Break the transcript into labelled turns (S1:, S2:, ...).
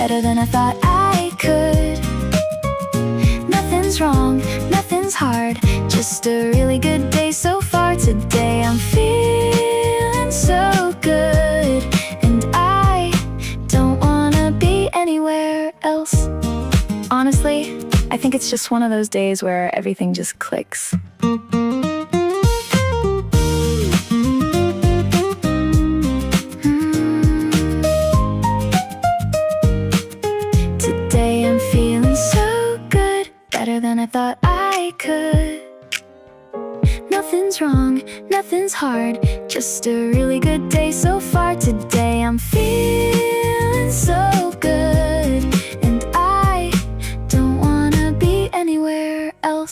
S1: better than I thought I could. Nothing's wrong, nothing's hard, just a really good day so far. Today I'm feeling so good, and I don't wanna be anywhere else. Honestly, I think it's just one of those days where everything just clicks. Today I'm feeling so good, better than I thought I could. Nothing's wrong, nothing's hard, just a really good day so far. Today I'm feeling so